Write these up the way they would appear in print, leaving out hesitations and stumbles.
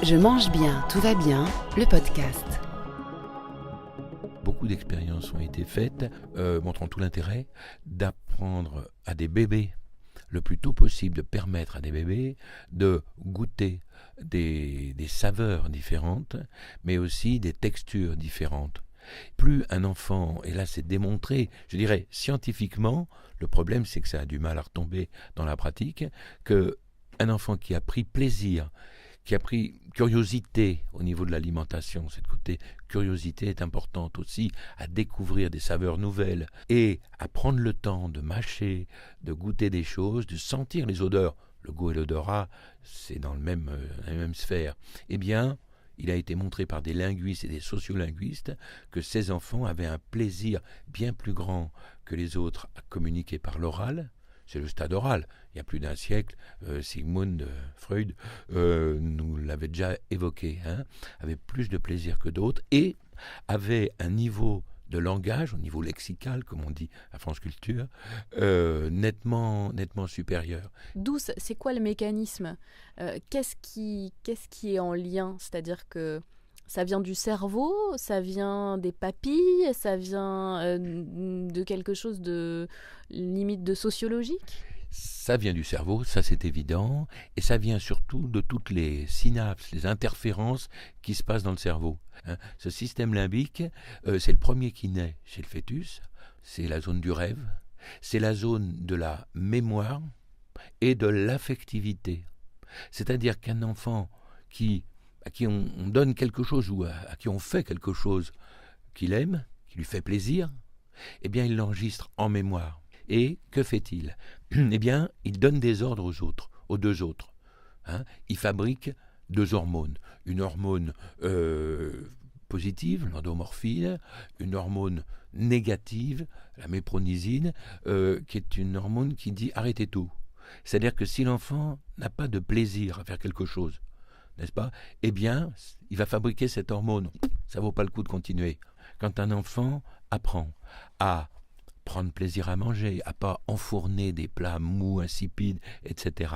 Je mange bien, tout va bien, le podcast. Beaucoup d'expériences ont été faites montrant tout l'intérêt d'apprendre à des bébés le plus tôt possible, de permettre à des bébés de goûter des saveurs différentes, mais aussi des textures différentes. Plus un enfant, et là c'est démontré, je dirais scientifiquement, le problème c'est que ça a du mal à retomber dans la pratique, qu'un enfant qui a pris plaisir, qui a pris curiosité au niveau de l'alimentation, cette côté curiosité est importante aussi, à découvrir des saveurs nouvelles et à prendre le temps de mâcher, de goûter des choses, de sentir les odeurs. Le goût et l'odorat, c'est dans la même sphère. Eh bien, il a été montré par des linguistes et des sociolinguistes que ces enfants avaient un plaisir bien plus grand que les autres à communiquer par l'oral. C'est le stade oral. Il y a plus d'un siècle, Sigmund Freud nous l'avait déjà évoqué, avait plus de plaisir que d'autres et avait un niveau de langage, au niveau lexical, comme on dit à France Culture, nettement supérieur. D'où, c'est quoi le mécanisme ? Qu'est-ce qui est en lien ? C'est-à-dire que ça vient du cerveau, ça vient des papilles, ça vient de quelque chose de limite de sociologique ? Ça vient du cerveau, ça c'est évident, et ça vient surtout de toutes les synapses, les interférences qui se passent dans le cerveau. Ce système limbique, c'est le premier qui naît chez le fœtus, c'est la zone du rêve, c'est la zone de la mémoire et de l'affectivité. C'est-à-dire qu'un enfant à qui on donne quelque chose ou à qui on fait quelque chose qu'il aime, qui lui fait plaisir, eh bien il l'enregistre en mémoire. Et que fait-il ? Eh bien, il donne des ordres aux deux autres. Il fabrique deux hormones. Une hormone positive, l'endomorphine, une hormone négative, la mépronisine, qui est une hormone qui dit arrêtez tout. C'est-à-dire que si l'enfant n'a pas de plaisir à faire quelque chose, n'est-ce pas ? Eh bien, il va fabriquer cette hormone. Ça ne vaut pas le coup de continuer. Quand un enfant apprend à prendre plaisir à manger, à pas enfourner des plats mous, insipides, etc.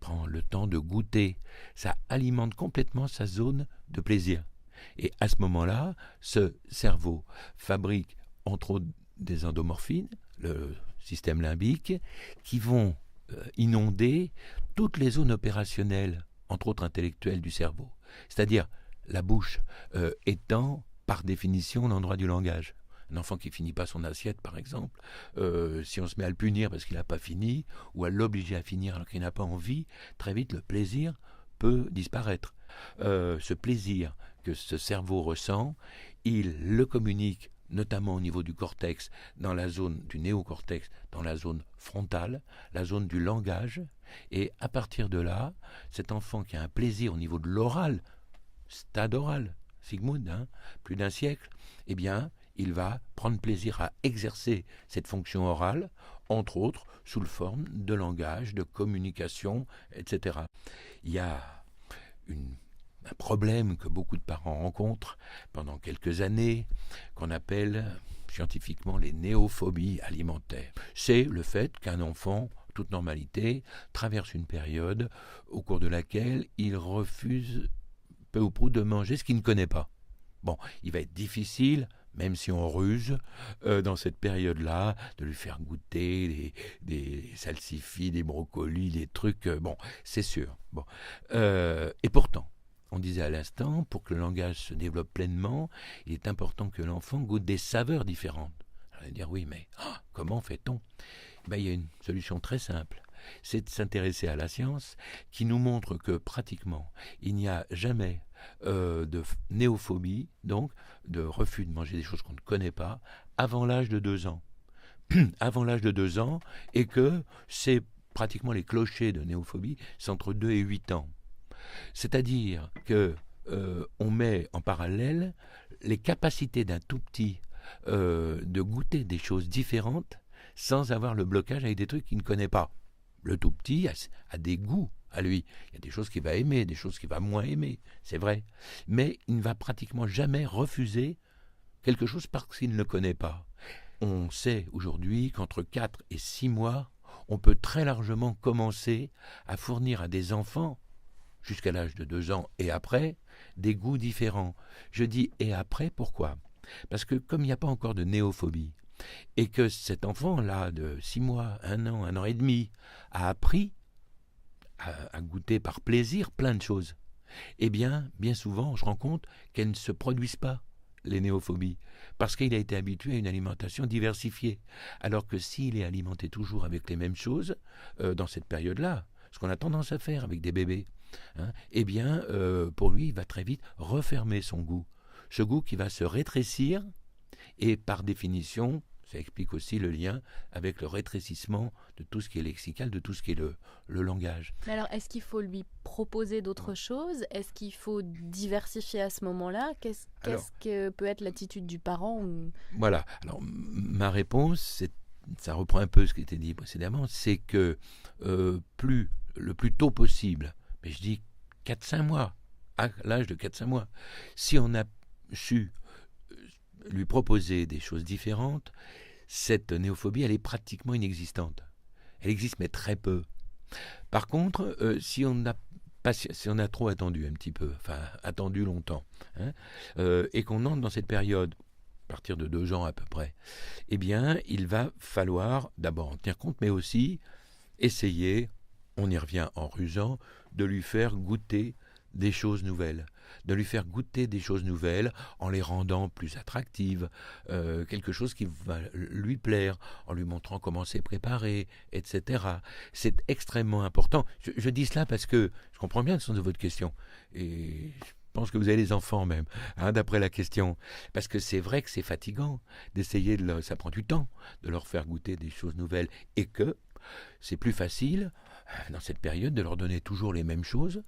Prend le temps de goûter. Ça alimente complètement sa zone de plaisir. Et à ce moment-là, ce cerveau fabrique entre autres des endomorphines, le système limbique, qui vont inonder toutes les zones opérationnelles, entre autres intellectuelles du cerveau. C'est-à-dire la bouche étant par définition l'endroit du langage. Un enfant qui ne finit pas son assiette, par exemple, si on se met à le punir parce qu'il n'a pas fini, ou à l'obliger à finir alors qu'il n'a pas envie, très vite le plaisir peut disparaître. Ce plaisir que ce cerveau ressent, il le communique notamment au niveau du cortex, dans la zone du néocortex, dans la zone frontale, la zone du langage, et à partir de là, cet enfant qui a un plaisir au niveau de l'oral, stade oral, Sigmund, plus d'un siècle, eh bien, il va prendre plaisir à exercer cette fonction orale, entre autres sous la forme de langage, de communication, etc. Il y a un problème que beaucoup de parents rencontrent pendant quelques années, qu'on appelle scientifiquement les néophobies alimentaires. C'est le fait qu'un enfant, toute normalité, traverse une période au cours de laquelle il refuse peu ou prou de manger ce qu'il ne connaît pas. Bon, il va être difficile, même si on ruse, dans cette période-là, de lui faire goûter des salsifis, des brocolis, des trucs, c'est sûr. Et pourtant, on disait à l'instant, pour que le langage se développe pleinement, il est important que l'enfant goûte des saveurs différentes. Alors, on va dire, oui, mais comment fait-on ? Il y a une solution très simple. C'est de s'intéresser à la science qui nous montre que pratiquement il n'y a jamais de néophobie, donc de refus de manger des choses qu'on ne connaît pas, avant l'âge de 2 ans. Avant l'âge de 2 ans, et que c'est pratiquement les clochers de néophobie, c'est entre 2 et 8 ans. C'est-à-dire que on met en parallèle les capacités d'un tout petit de goûter des choses différentes sans avoir le blocage avec des trucs qu'il ne connaît pas. Le tout petit a des goûts à lui. Il y a des choses qu'il va aimer, des choses qu'il va moins aimer, c'est vrai. Mais il ne va pratiquement jamais refuser quelque chose parce qu'il ne le connaît pas. On sait aujourd'hui qu'entre 4 et 6 mois, on peut très largement commencer à fournir à des enfants, jusqu'à l'âge de 2 ans et après, des goûts différents. Je dis et après, pourquoi ? Parce que comme il n'y a pas encore de néophobie, et que cet enfant-là de 6 mois, 1 an et demi, a appris à goûter par plaisir plein de choses, eh bien souvent, je rends compte qu'elles ne se produisent pas, les néophobies, parce qu'il a été habitué à une alimentation diversifiée. Alors que s'il est alimenté toujours avec les mêmes choses, dans cette période-là, ce qu'on a tendance à faire avec des bébés, eh bien, pour lui, il va très vite refermer son goût. Ce goût qui va se rétrécir, et par définition, ça explique aussi le lien avec le rétrécissement de tout ce qui est lexical, de tout ce qui est le langage. Mais alors, est-ce qu'il faut lui proposer d'autres choses ? Est-ce qu'il faut diversifier à ce moment-là ? Qu'est-ce que peut être l'attitude du parent Voilà. Alors, ma réponse, ça reprend un peu ce qui était dit précédemment, c'est que le plus tôt possible, mais je dis 4-5 mois, à l'âge de 4-5 mois, si on a su lui proposer des choses différentes, cette néophobie, elle est pratiquement inexistante. Elle existe, mais très peu. Par contre, si on a trop attendu un petit peu, attendu longtemps, et qu'on entre dans cette période, à partir de 2 ans à peu près, eh bien, il va falloir d'abord en tenir compte, mais aussi essayer, on y revient en rusant, de lui faire goûter des choses nouvelles, en les rendant plus attractives, quelque chose qui va lui plaire, en lui montrant comment c'est préparé, etc. C'est extrêmement important. Je dis cela parce que je comprends bien le sens de votre question, et je pense que vous avez les enfants même, d'après la question, parce que c'est vrai que c'est fatigant d'essayer ça prend du temps de leur faire goûter des choses nouvelles, et que c'est plus facile, dans cette période, de leur donner toujours les mêmes choses.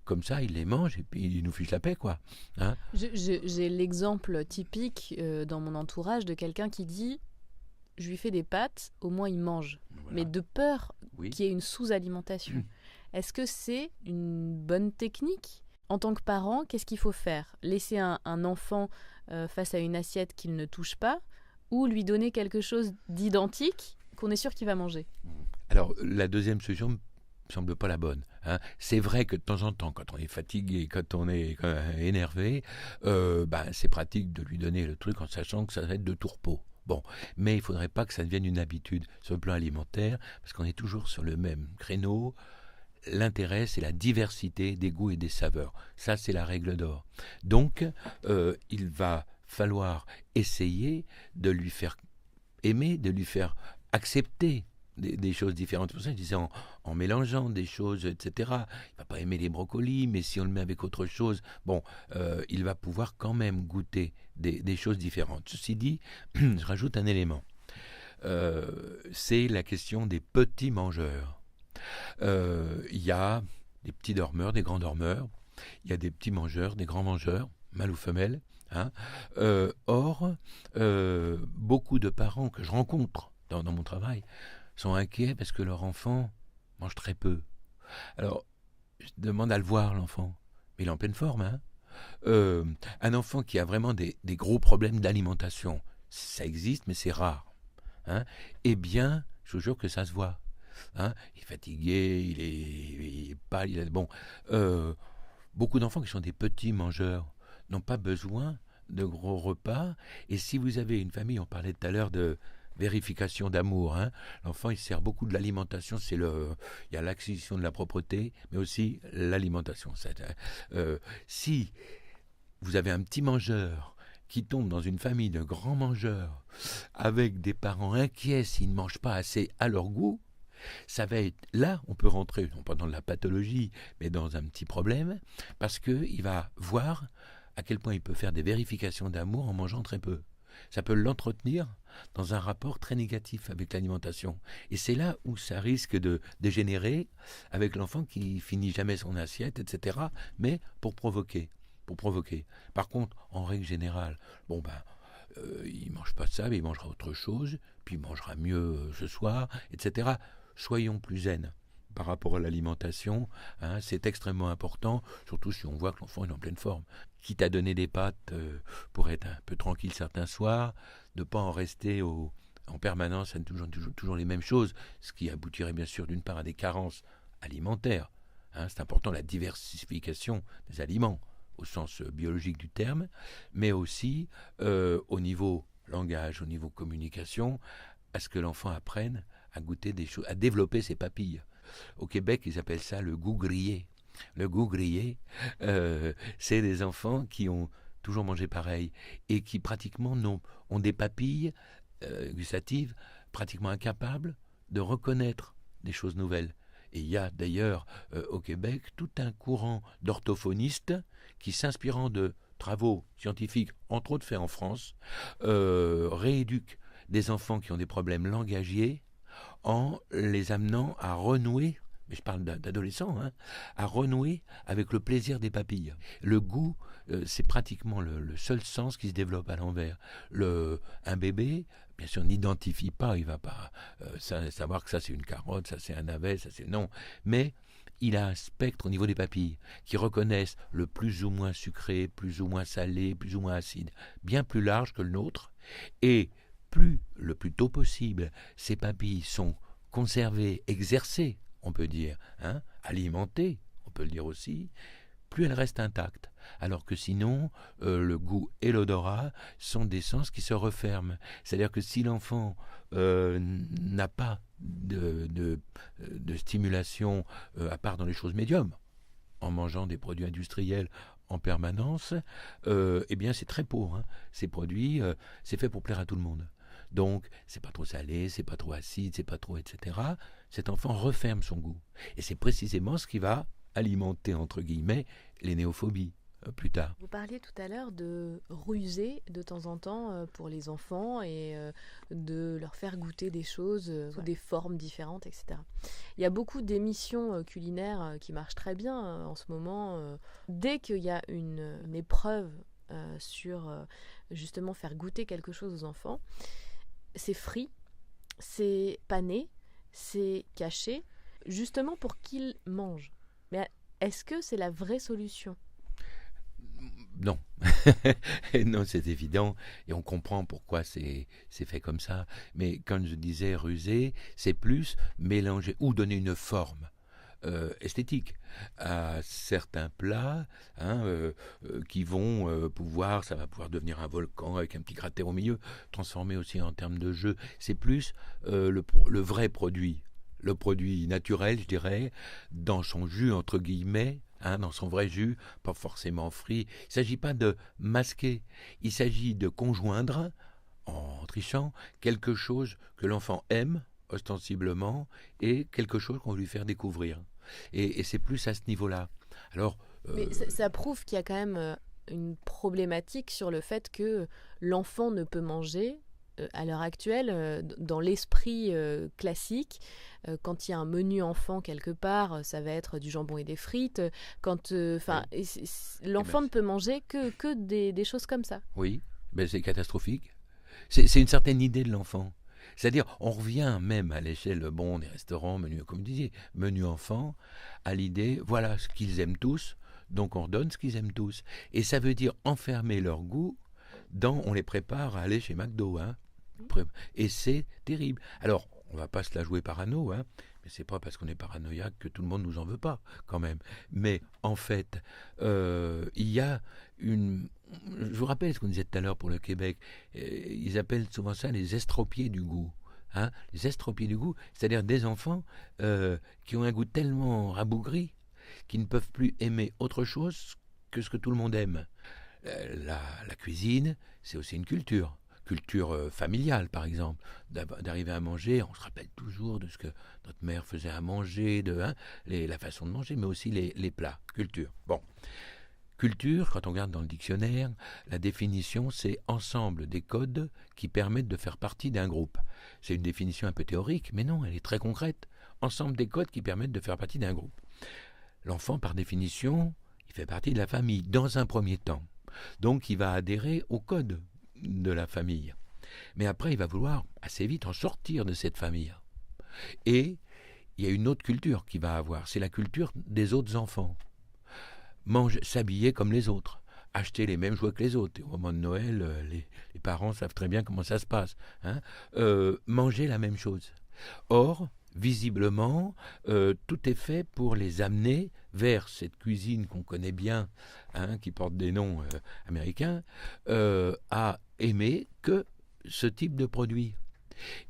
Comme ça, ils les mangent et puis ils nous fichent la paix, quoi. J'ai l'exemple typique dans mon entourage de quelqu'un qui dit « je lui fais des pâtes, au moins il mange voilà. ». Mais de peur qu'il y ait une sous-alimentation. Est-ce que c'est une bonne technique ? En tant que parent, qu'est-ce qu'il faut faire ? Laisser un enfant face à une assiette qu'il ne touche pas, ou lui donner quelque chose d'identique qu'on est sûr qu'il va manger ? Alors, la deuxième solution me semble pas la bonne. C'est vrai que de temps en temps, quand on est fatigué, quand on est énervé, c'est pratique de lui donner le truc en sachant que ça va être de tourpeau. Bon, mais il ne faudrait pas que ça devienne une habitude sur le plan alimentaire, parce qu'on est toujours sur le même créneau. L'intérêt, c'est la diversité des goûts et des saveurs. Ça, c'est la règle d'or. Donc, il va falloir essayer de lui faire aimer, de lui faire accepter des choses différentes. C'est pour ça que je disais en mélangeant des choses, etc. Il ne va pas aimer les brocolis, mais si on le met avec autre chose, il va pouvoir quand même goûter des choses différentes. Ceci dit, je rajoute un élément. C'est la question des petits mangeurs. Il y a des petits dormeurs, des grands dormeurs. Il y a des petits mangeurs, des grands mangeurs, mâles ou femelles. Or, beaucoup de parents que je rencontre dans mon travail sont inquiets parce que leur enfant mange très peu. Alors, je demande à le voir, l'enfant. Mais il est en pleine forme. Un enfant qui a vraiment des gros problèmes d'alimentation, ça existe, mais c'est rare. Eh bien, je vous jure que ça se voit. Il est fatigué, il est pâle. Beaucoup d'enfants qui sont des petits mangeurs n'ont pas besoin de gros repas. Et si vous avez une famille, on parlait tout à l'heure de vérification d'amour, l'enfant il sert beaucoup de l'alimentation, il y a l'acquisition de la propreté, mais aussi l'alimentation. Si vous avez un petit mangeur qui tombe dans une famille de grands mangeurs, avec des parents inquiets s'ils ne mangent pas assez à leur goût, ça va être là, on peut rentrer, non pas dans la pathologie, mais dans un petit problème, parce qu'il va voir à quel point il peut faire des vérifications d'amour en mangeant très peu. Ça peut l'entretenir dans un rapport très négatif avec l'alimentation. Et c'est là où ça risque de dégénérer avec l'enfant qui finit jamais son assiette, etc. Mais pour provoquer. Par contre, en règle générale, il ne mange pas de ça, mais il mangera autre chose, puis il mangera mieux ce soir, etc. Soyons plus zen par rapport à l'alimentation, c'est extrêmement important, surtout si on voit que l'enfant est en pleine forme. Quitte à donner des pâtes pour être un peu tranquille certains soirs, de ne pas en rester en permanence à toujours les mêmes choses, ce qui aboutirait bien sûr d'une part à des carences alimentaires, C'est important la diversification des aliments, au sens biologique du terme, mais aussi au niveau langage, au niveau communication, à ce que l'enfant apprenne à goûter des choses, à développer ses papilles. Au Québec, ils appellent ça le goût grillé. Le goût grillé, c'est des enfants qui ont toujours mangé pareil et qui pratiquement ont des papilles gustatives pratiquement incapables de reconnaître des choses nouvelles. Et il y a d'ailleurs au Québec tout un courant d'orthophonistes qui, s'inspirant de travaux scientifiques, entre autres faits en France, rééduquent des enfants qui ont des problèmes langagiers en les amenant à renouer, mais je parle d'adolescents, à renouer avec le plaisir des papilles. Le goût, c'est pratiquement le seul sens qui se développe à l'envers. Un bébé, bien sûr, n'identifie pas, il ne va pas savoir que ça c'est une carotte, ça c'est un navet, ça c'est... Non, mais il a un spectre au niveau des papilles qui reconnaissent le plus ou moins sucré, plus ou moins salé, plus ou moins acide, bien plus large que le nôtre. Et le plus tôt possible, ces papilles sont conservées, exercées, on peut dire, alimentées, on peut le dire aussi, plus elles restent intactes. Alors que sinon, le goût et l'odorat sont des sens qui se referment. C'est-à-dire que si l'enfant n'a pas de stimulation, à part dans les choses médiums, en mangeant des produits industriels en permanence, eh bien c'est très pauvre. Ces produits, c'est fait pour plaire à tout le monde. Donc, c'est pas trop salé, c'est pas trop acide, c'est pas trop, etc. Cet enfant referme son goût. Et c'est précisément ce qui va alimenter, entre guillemets, les néophobies plus tard. Vous parliez tout à l'heure de ruser de temps en temps pour les enfants et de leur faire goûter des choses sous des formes différentes, etc. Il y a beaucoup d'émissions culinaires qui marchent très bien en ce moment. Dès qu'il y a une épreuve sur justement faire goûter quelque chose aux enfants, c'est frit, c'est pané, c'est caché, justement pour qu'ils mangent. Mais est-ce que c'est la vraie solution ? Non. Non, c'est évident, et on comprend pourquoi c'est fait comme ça. Mais quand je disais ruser, c'est plus mélanger ou donner une forme esthétique à certains plats qui vont ça va pouvoir devenir un volcan avec un petit cratère au milieu, transformé aussi en termes de jeu. C'est plus le vrai produit, le produit naturel, je dirais, dans son jus, entre guillemets, dans son vrai jus, pas forcément frit. Il ne s'agit pas de masquer, il s'agit de conjoindre, en trichant, quelque chose que l'enfant aime, ostensiblement, et quelque chose qu'on veut lui faire découvrir. Et c'est plus à ce niveau-là. Alors, mais ça prouve qu'il y a quand même une problématique sur le fait que l'enfant ne peut manger à l'heure actuelle, dans l'esprit classique, quand il y a un menu enfant quelque part, ça va être du jambon et des frites. L'enfant ne peut manger que des choses comme ça. Oui, ben c'est catastrophique. C'est une certaine idée de l'enfant. C'est-à-dire, on revient même à l'échelle des restaurants, comme vous disiez, menu enfant, à l'idée, voilà ce qu'ils aiment tous, donc on redonne ce qu'ils aiment tous. Et ça veut dire enfermer leur goût on les prépare à aller chez McDo. Et c'est terrible. Alors, on ne va pas se la jouer parano, mais c'est pas parce qu'on est paranoïaque que tout le monde nous en veut pas, quand même. Mais en fait, il y a une... Je vous rappelle ce qu'on disait tout à l'heure pour le Québec. Ils appellent souvent ça les estropiés du goût. Les estropiés du goût, c'est-à-dire des enfants qui ont un goût tellement rabougri qu'ils ne peuvent plus aimer autre chose que ce que tout le monde aime. La cuisine, c'est aussi une culture familiale, par exemple, d'arriver à manger. On se rappelle toujours de ce que notre mère faisait à manger, la façon de manger, mais aussi les plats. Culture. Bon. Culture, quand on regarde dans le dictionnaire, la définition, c'est ensemble des codes qui permettent de faire partie d'un groupe. C'est une définition un peu théorique, mais non, elle est très concrète. Ensemble des codes qui permettent de faire partie d'un groupe. L'enfant, par définition, il fait partie de la famille, dans un premier temps. Donc, il va adhérer au code de la famille. Mais après, il va vouloir assez vite en sortir de cette famille. Et il y a une autre culture qu'il va avoir, c'est la culture des autres enfants. S'habiller comme les autres, acheter les mêmes jouets que les autres. Et au moment de Noël, les parents savent très bien comment ça se passe. Manger la même chose. Or, visiblement, tout est fait pour les amener vers cette cuisine qu'on connaît bien, qui porte des noms américains, à aimer que ce type de produit.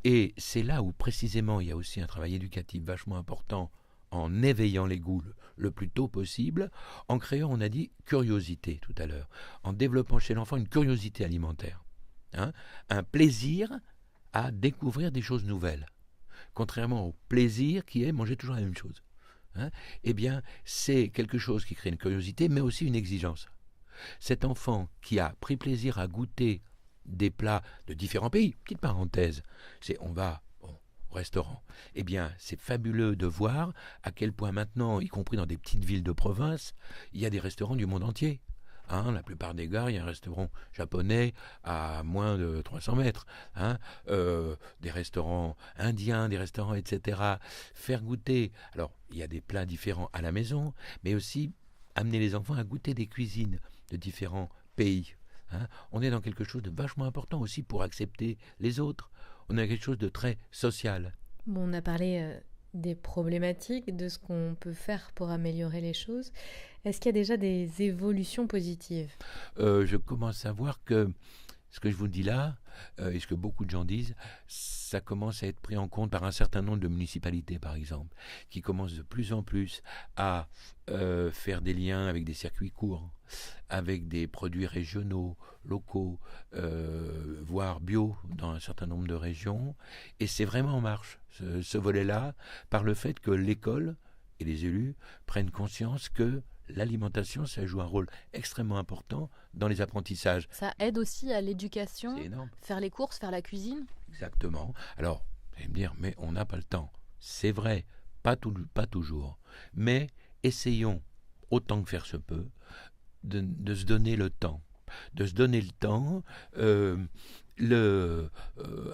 Et c'est là où précisément il y a aussi un travail éducatif vachement important en éveillant les goûts le plus tôt possible, en créant, on a dit, curiosité tout à l'heure, en développant chez l'enfant une curiosité alimentaire, un plaisir à découvrir des choses nouvelles, contrairement au plaisir qui est manger toujours la même chose. Eh bien, c'est quelque chose qui crée une curiosité, mais aussi une exigence. Cet enfant qui a pris plaisir à goûter des plats de différents pays, petite parenthèse, on va au restaurant. Eh bien, c'est fabuleux de voir à quel point maintenant, y compris dans des petites villes de province, il y a des restaurants du monde entier. La plupart des gares, il y a un restaurant japonais à moins de 300 mètres. Des restaurants indiens, des restaurants, etc. Faire goûter. Alors, il y a des plats différents à la maison, mais aussi amener les enfants à goûter des cuisines de différents pays. On est dans quelque chose de vachement important aussi pour accepter les autres. On a quelque chose de très social. Bon, on a parlé des problématiques, de ce qu'on peut faire pour améliorer les choses. Est-ce qu'il y a déjà des évolutions positives ? Je commence à voir que ce que je vous dis là, et ce que beaucoup de gens disent, ça commence à être pris en compte par un certain nombre de municipalités, par exemple, qui commencent de plus en plus à faire des liens avec des circuits courts, avec des produits régionaux, locaux, voire bio dans un certain nombre de régions. Et c'est vraiment en marche, ce volet-là, par le fait que l'école et les élus prennent conscience que l'alimentation, ça joue un rôle extrêmement important dans les apprentissages. Ça aide aussi à l'éducation, C'est énorme. faire les courses, faire la cuisine. Exactement. Alors, vous allez me dire, mais on n'a pas le temps. C'est vrai, pas toujours. Mais essayons, autant que faire se peut, de se donner le temps. De se donner le temps.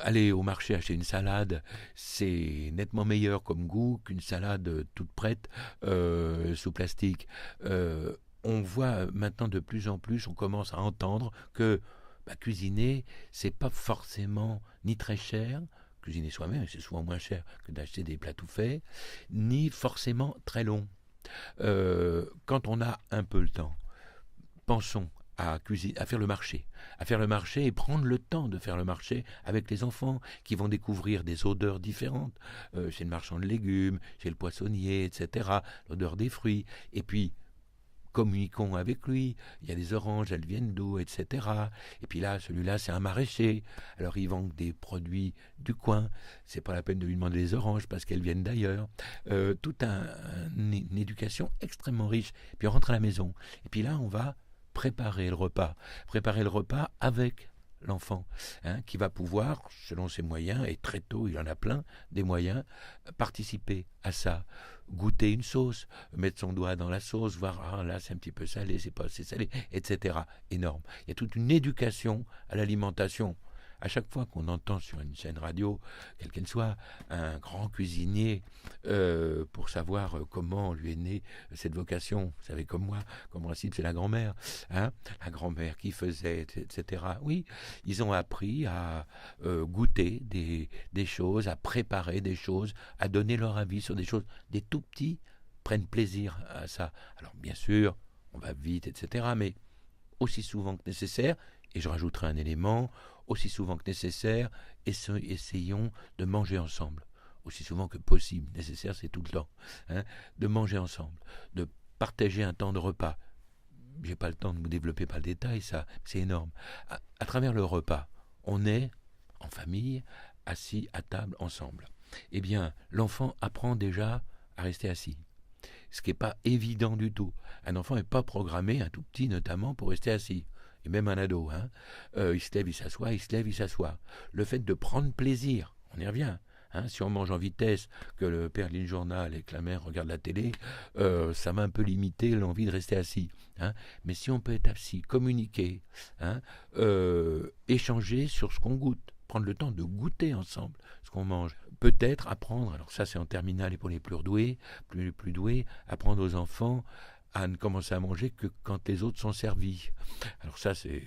Aller au marché acheter une salade, c'est nettement meilleur comme goût qu'une salade toute prête sous plastique. On voit maintenant de plus en plus, on commence à entendre que cuisiner, c'est pas forcément ni très cher. Cuisiner soi-même, c'est souvent moins cher que d'acheter des plats tout faits, ni forcément très long. Quand on a un peu le temps, pensons à faire le marché et prendre le temps de faire le marché avec les enfants qui vont découvrir des odeurs différentes chez le marchand de légumes, chez le poissonnier, etc., l'odeur des fruits, et puis communiquons avec lui, il y a des oranges, elles viennent d'où, etc. Et puis là, celui-là, c'est un maraîcher, alors il vend des produits du coin, c'est pas la peine de lui demander les oranges parce qu'elles viennent d'ailleurs. Toute une éducation extrêmement riche. Puis on rentre à la maison, et puis là, on va préparer le repas avec l'enfant, qui va pouvoir, selon ses moyens, et très tôt, il en a plein, des moyens, participer à ça, goûter une sauce, mettre son doigt dans la sauce, voir, là, c'est un petit peu salé, c'est pas assez salé, etc. Énorme. Il y a toute une éducation à l'alimentation. À chaque fois qu'on entend sur une chaîne radio, quelle qu'elle soit, un grand cuisinier, pour savoir comment lui est née cette vocation, vous savez comme moi, comme principe c'est la grand-mère, la grand-mère qui faisait, etc. Oui, ils ont appris à goûter des choses, à préparer des choses, à donner leur avis sur des choses. Des tout petits prennent plaisir à ça. Alors bien sûr, on va vite, etc., mais aussi souvent que nécessaire, et je rajouterai un élément, aussi souvent que nécessaire, essayons de manger ensemble, aussi souvent que possible. Nécessaire, c'est tout le temps, de manger ensemble, de partager un temps de repas. J'ai pas le temps de vous développer par le détail, ça, c'est énorme. À travers le repas, on est en famille, assis à table ensemble. Eh bien, l'enfant apprend déjà à rester assis. Ce qui n'est pas évident du tout. Un enfant n'est pas programmé, un tout petit notamment, pour rester assis. Et même un ado, il se lève, il s'assoit, il se lève, il s'assoit. Le fait de prendre plaisir, on y revient. Si on mange en vitesse, que le père lit le journal et que la mère regarde la télé, ça va un peu limiter l'envie de rester assis. Mais si on peut être assis, communiquer, échanger sur ce qu'on goûte, prendre le temps de goûter ensemble ce qu'on mange, peut-être apprendre, alors ça c'est en terminale et pour les plus doués, apprendre aux enfants à ne commencer à manger que quand les autres sont servis. Alors ça, c'est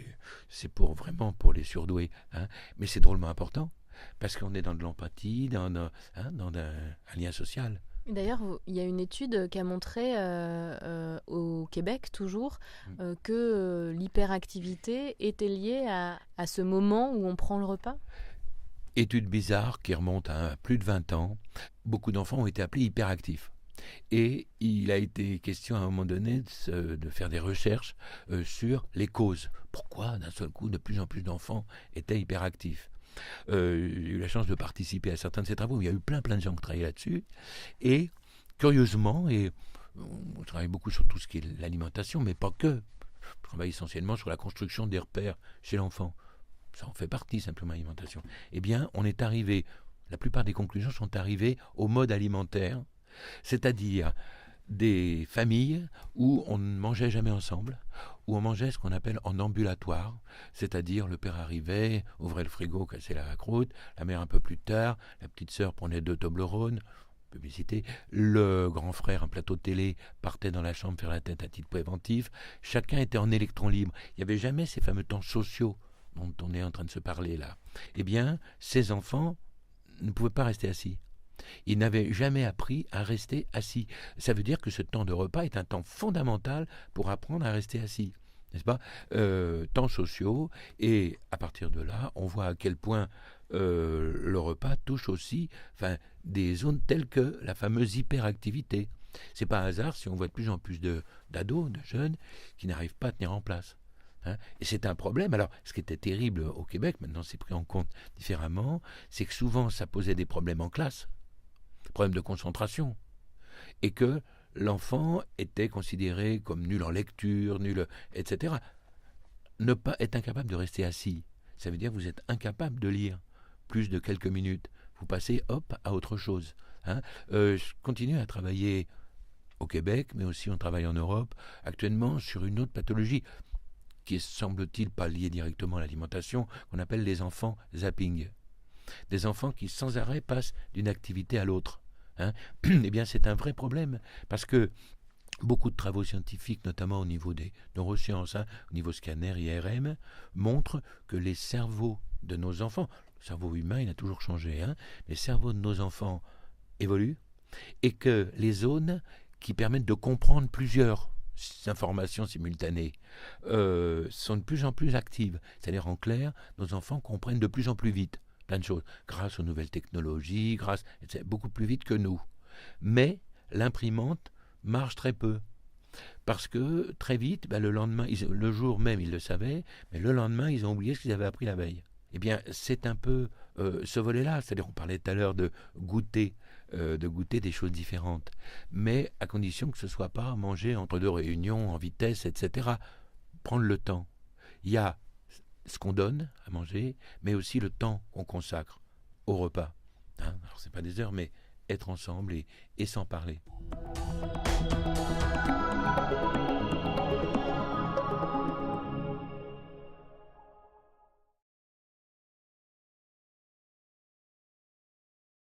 vraiment pour les surdoués. Mais c'est drôlement important. parce qu'on est dans de l'empathie, dans un lien social. D'ailleurs, il y a une étude qui a montré au Québec toujours que l'hyperactivité était liée à ce moment où on prend le repas. Étude bizarre qui remonte à plus de 20 ans. Beaucoup d'enfants ont été appelés hyperactifs. Et il a été question à un moment donné de faire des recherches sur les causes. Pourquoi d'un seul coup de plus en plus d'enfants étaient hyperactifs ? J'ai eu la chance de participer à certains de ces travaux. Il y a eu plein de gens qui travaillaient là-dessus. Et curieusement, et on travaille beaucoup sur tout ce qui est l'alimentation, mais pas que. On travaille essentiellement sur la construction des repères chez l'enfant. Ça en fait partie simplement l'alimentation. Eh bien, on est arrivé, la plupart des conclusions sont arrivées au mode alimentaire, c'est-à-dire des familles où on ne mangeait jamais ensemble, où on mangeait ce qu'on appelle en ambulatoire, c'est-à-dire le père arrivait, ouvrait le frigo, cassait la croûte, la mère un peu plus tard, la petite sœur prenait 2 Toblerones, publicité, le grand frère, un plateau de télé, partait dans la chambre faire la tête à titre préventif, chacun était en électron libre. Il n'y avait jamais ces fameux temps sociaux dont on est en train de se parler là. Eh bien, ces enfants ne pouvaient pas rester assis. Ils n'avaient jamais appris à rester assis. Ça veut dire que ce temps de repas est un temps fondamental pour apprendre à rester assis. N'est-ce pas ? Temps sociaux, et à partir de là, on voit à quel point le repas touche aussi des zones telles que la fameuse hyperactivité. C'est pas un hasard si on voit de plus en plus d'ados, de jeunes, qui n'arrivent pas à tenir en place. Et c'est un problème. Alors, ce qui était terrible au Québec, maintenant c'est pris en compte différemment, c'est que souvent ça posait des problèmes en classe, des problèmes de concentration, et que l'enfant était considéré comme nul en lecture, etc. Ne pas être incapable de rester assis, ça veut dire que vous êtes incapable de lire plus de quelques minutes. Vous passez, à autre chose. Je continue à travailler au Québec, mais aussi on travaille en Europe, actuellement sur une autre pathologie, qui est, semble-t-il, pas lié directement à l'alimentation, qu'on appelle les enfants zapping. Des enfants qui sans arrêt passent d'une activité à l'autre. Eh bien, c'est un vrai problème, parce que beaucoup de travaux scientifiques, notamment au niveau des neurosciences, au niveau scanner, IRM, montrent que les cerveaux de nos enfants, le cerveau humain, il a toujours changé, les cerveaux de nos enfants évoluent, et que les zones qui permettent de comprendre plusieurs informations simultanées sont de plus en plus actives. C'est-à-dire, en clair, nos enfants comprennent de plus en plus vite plein de choses, grâce aux nouvelles technologies, beaucoup plus vite que nous. Mais l'imprimante marche très peu. Parce que très vite, le lendemain, le jour même, ils le savaient, mais le lendemain, ils ont oublié ce qu'ils avaient appris la veille. Eh bien, c'est un peu ce volet-là. C'est-à-dire, on parlait tout à l'heure de goûter des choses différentes. Mais à condition que ce ne soit pas manger entre 2 réunions, en vitesse, etc. Prendre le temps. Il y a ce qu'on donne à manger, mais aussi le temps qu'on consacre au repas. Alors, ce n'est pas des heures, mais être ensemble et s'en parler.